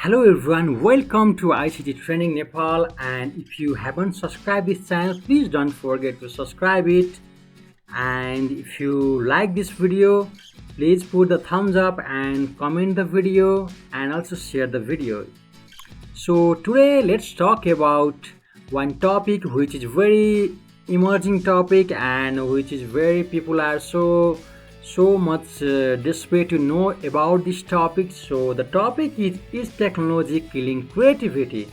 Hello everyone, welcome to ICT Training Nepal, and if you haven't subscribed this channel, please don't forget to subscribe it. And if you like this video, please put the thumbs up and comment the video and also share the video. So today let's talk about one topic which is very emerging topic and which is very people are so much desperate to know about this topic. So the topic is technology killing creativity.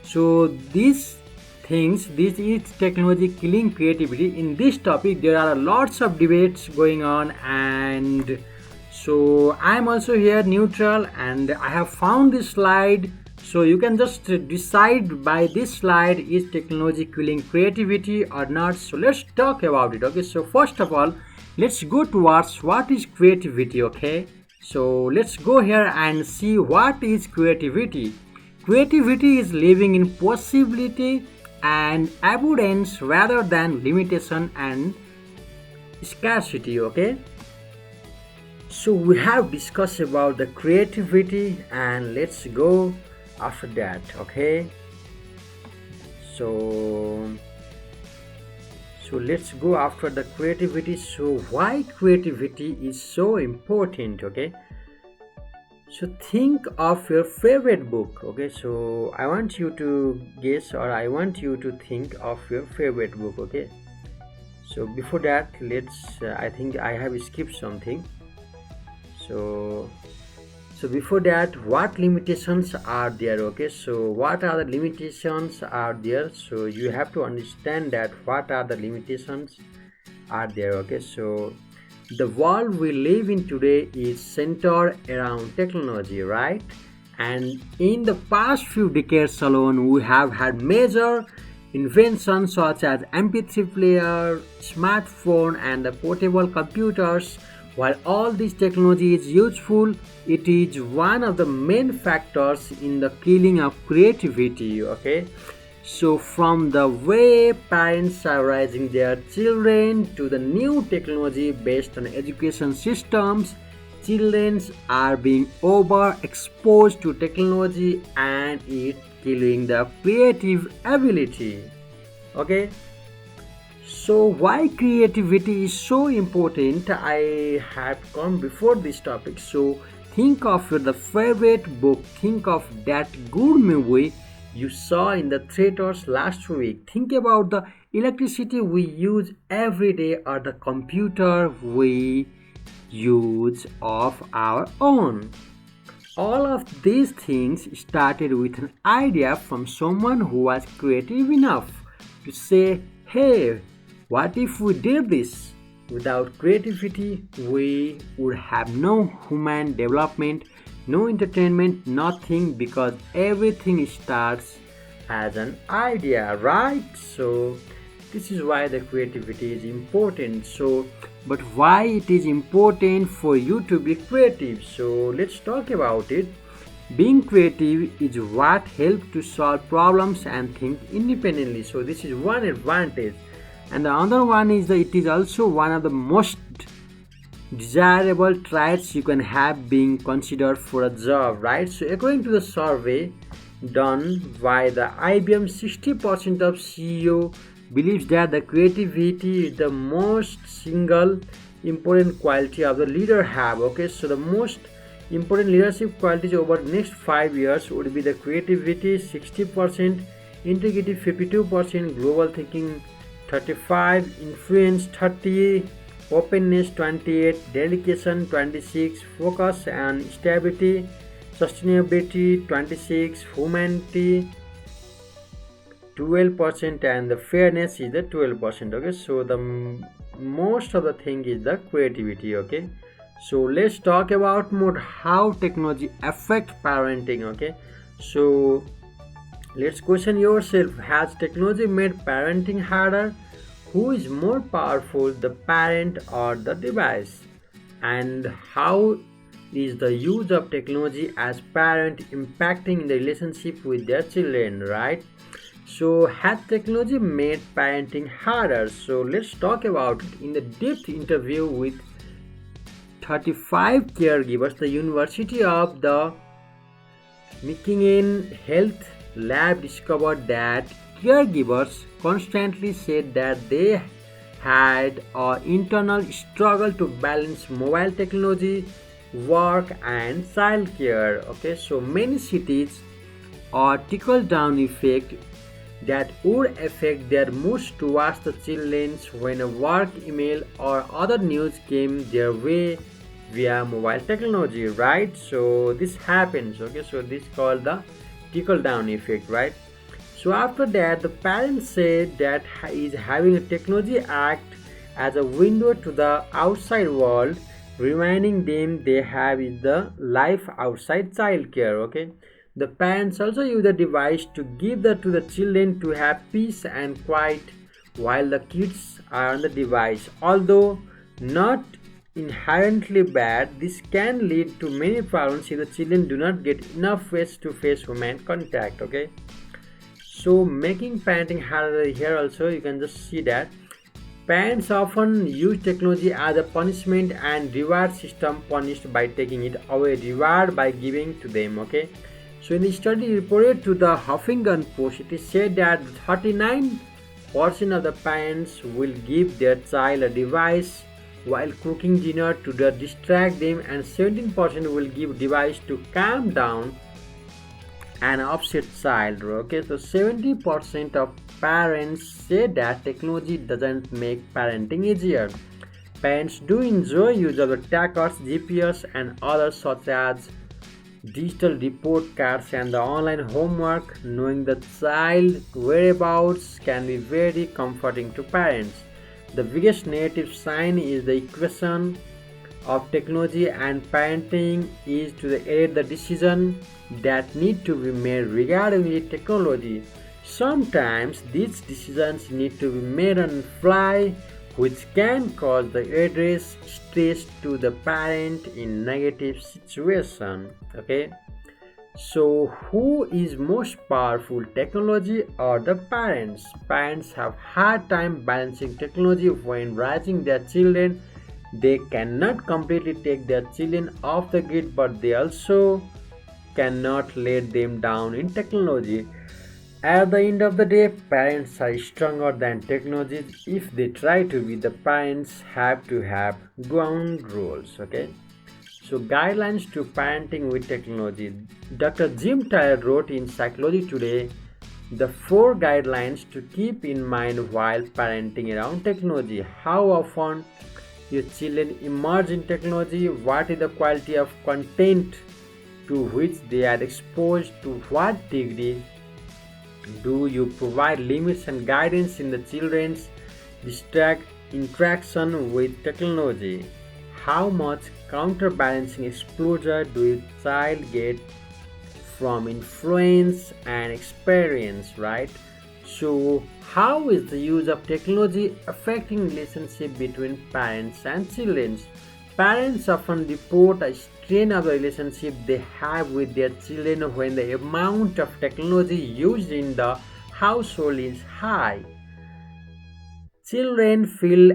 So this is technology killing creativity. In this topic there are lots of debates going on, and so I'm also here neutral, and I have found this slide, so you can just decide by this slide, is technology killing creativity or not. So let's talk about it. Okay, so first of all, let's go towards what is creativity. Okay, so let's go here and see what is creativity. Creativity is living in possibility and abundance rather than limitation and scarcity. Okay, so we have discussed about the creativity, and let's go after that. Okay, so let's go after the creativity. So why creativity is so important? Okay, so think of your favorite book. Okay, so I want you to guess, or I want you to think of your favorite book. Okay, so before that, let's I think I have skipped something. So before that, what limitations are there? Okay, so what are the limitations are there? So you have to understand that what are the limitations are there. Okay, so the world we live in today is centered around technology, right? And in the past few decades alone, we have had major inventions such as MP3 player, smartphone, and the portable computers. While all this technology is useful, it is one of the main factors in the killing of creativity. Okay, so from the way parents are raising their children to the new technology based on education systems, children are being overexposed to technology and it killing the creative ability. Okay, so why creativity is so important, I have come before this topic. So think of the favorite book, think of that good movie you saw in the theaters last week, think about the electricity we use every day or the computer we use of our own. All of these things started with an idea from someone who was creative enough to say, hey, what if we did this? Without creativity, we would have no human development, no entertainment, nothing, because everything starts as an idea, right? So this is why the creativity is important. So, but why it is important for you to be creative? So let's talk about it. Being creative is what helps to solve problems and think independently. So this is one advantage. And the other one is that it is also one of the most desirable traits you can have being considered for a job, right? So according to the survey done by the IBM, 60% of CEO believes that the creativity is the most single important quality of the leader have. Okay, so the most important leadership qualities over the next 5 years would be the creativity 60%, integrity 52%, global thinking 35, influence 30, openness 28, dedication 26, focus and stability, sustainability 26, humanity 12%, and the fairness is the 12%. Okay, so the most of the thing is the creativity. Okay, so let's talk about more how technology affect parenting. Okay, so let's question yourself, has technology made parenting harder? Who is more powerful, the parent or the device? And how is the use of technology as parent impacting the relationship with their children, right? So has technology made parenting harder? So let's talk about it in the depth interview with 35 caregivers. The University of the Making in health lab discovered that caregivers constantly said that they had an internal struggle to balance mobile technology, work, and childcare. Okay, so many cities or trickle down effect that would affect their moods towards the children when a work email or other news came their way via mobile technology, right? So this happens. Okay, so this called the trickle down effect, right? So after that, the parents said that is having a technology act as a window to the outside world, reminding them they have is the life outside childcare. Okay, the parents also use the device to give to the children to have peace and quiet while the kids are on the device. Although not inherently bad, this can lead to many problems if the children do not get enough face-to-face human contact. Okay, so making parenting harder here also you can just see that parents often use technology as a punishment and reward system, punished by taking it away, reward by giving to them. Okay, so in the study reported to the Huffington Post, it is said that 39% of the parents will give their child a device while cooking dinner to distract them, and 17% will give device to calm down an upset child. Okay, so 70% of parents say that technology doesn't make parenting easier. Parents do enjoy use of the trackers, GPS, and others such as digital report cards and the online homework. Knowing the child whereabouts can be very comforting to parents. The biggest negative sign is the equation of technology and parenting is to aid the decision that need to be made regarding the technology. Sometimes these decisions need to be made on the fly, which can cause the address stress to the parent in negative situation. Okay, so who is most powerful, technology or the parents? Parents have hard time balancing technology when raising their children. They cannot completely take their children off the grid, but they also cannot let them down in technology. At the end of the day, parents are stronger than technology. If they try to be, the parents have to have ground rules. Okay, so guidelines to parenting with technology. Dr. Jim Tyler wrote in Psychology Today the 4 guidelines to keep in mind while parenting around technology. How often your children immerse in technology? What is the quality of content to which they are exposed? To what degree do you provide limits and guidance in the children's interaction with technology? How much counterbalancing exposure do your child get from influence and experience, right? So how is the use of technology affecting relationship between parents and children? Parents often report a strain of the relationship they have with their children when the amount of technology used in the household is high. Children feel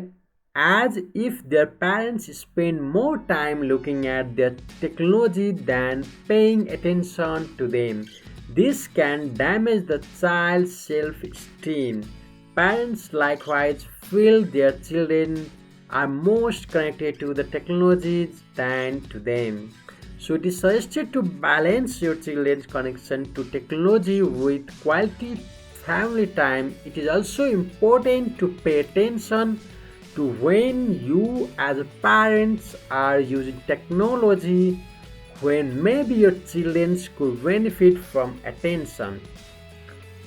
as if their parents spend more time looking at their technology than paying attention to them. This can damage the child's self-esteem. Parents likewise feel their children are most connected to the technologies than to them. So it is suggested to balance your children's connection to technology with quality family time. It is also important to pay attention to when you as parents are using technology when maybe your children could benefit from attention.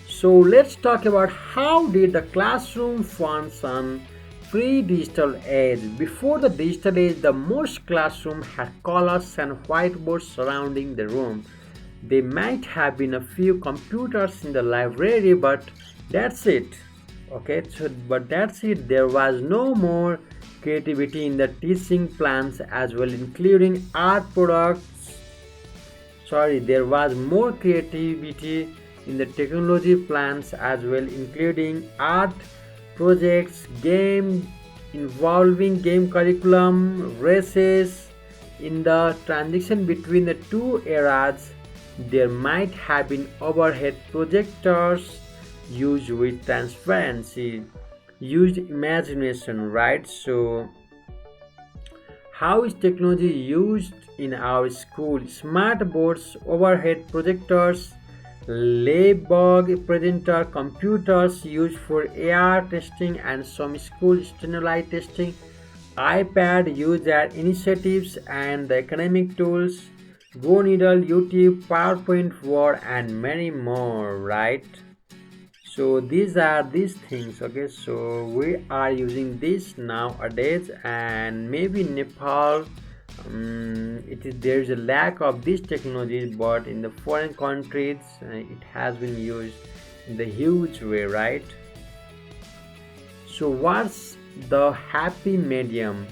So let's talk about how did the classroom function pre-digital age. Before the digital age, the most classroom had colors and whiteboards surrounding the room. There might have been a few computers in the library, but that's it. Okay, so but that's it. There was no more creativity in the teaching plans as well, including art products. There was more creativity in the technology plans as well, including art projects, game involving game curriculum, races. In the transition between the two eras, there might have been overhead projectors used with transparency, used imagination, right? So how is technology used in our school? Smart boards, overhead projectors, Lebog presenter, computers used for AR testing and some school stimuli testing, iPad used at initiatives and the academic tools, Go Needle, YouTube, PowerPoint, Word, and many more, right? So these are these things, okay? So we are using this nowadays, and maybe Nepal, there is a lack of these technologies, but in the foreign countries it has been used in the huge way, right? So what's the happy medium?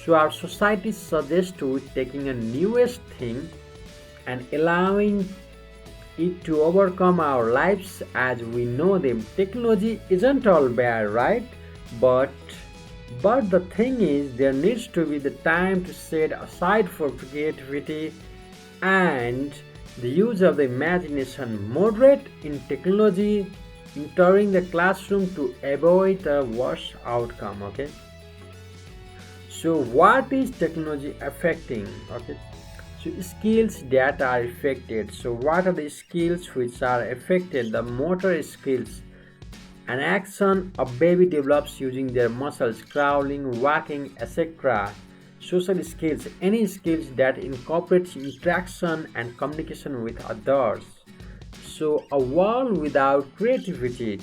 So our society suggests to taking a newest thing and allowing it to overcome our lives as we know them. Technology isn't all bad, right? But the thing is, there needs to be the time to set aside for creativity and the use of the imagination. Moderate in technology entering the classroom to avoid the worst outcome, okay? So what is technology affecting? Okay, so skills that are affected. So what are the skills which are affected? The motor skills. An action a baby develops using their muscles, crawling, walking, etc. Social skills, any skills that incorporates interaction and communication with others. So a world without creativity.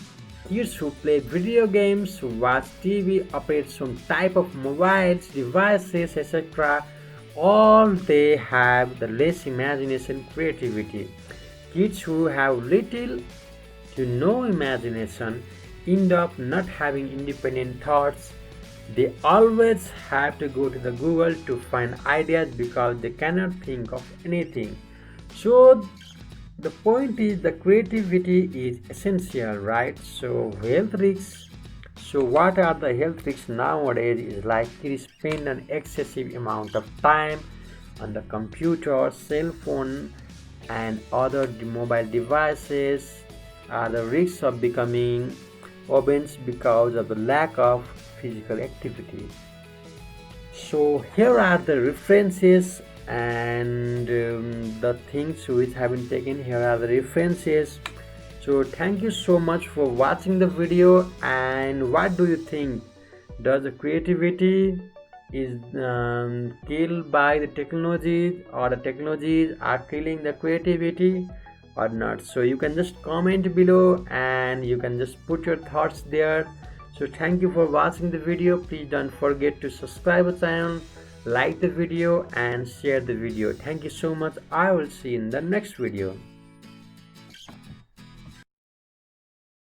Kids who play video games, who watch TV, operate some type of mobiles, devices, etc. All they have the less imagination, creativity. Kids who have little to no imagination end up not having independent thoughts. They always have to go to the Google to find ideas because they cannot think of anything. So the point is the creativity is essential, right? So health risks. So what are the health risks nowadays is like kids spend an excessive amount of time on the computer, cell phone and other mobile devices. The risks of becoming obese because of the lack of physical activity. So here are the references and the things which have been taken. Here are the references. So thank you so much for watching the video. And what do you think? Does the creativity is killed by the technology, or the technologies are killing the creativity or not? So you can just comment below and you can just put your thoughts there. So thank you for watching the video. Please don't forget to subscribe the channel, like the video and share the video. Thank you so much. I will see you in the next video.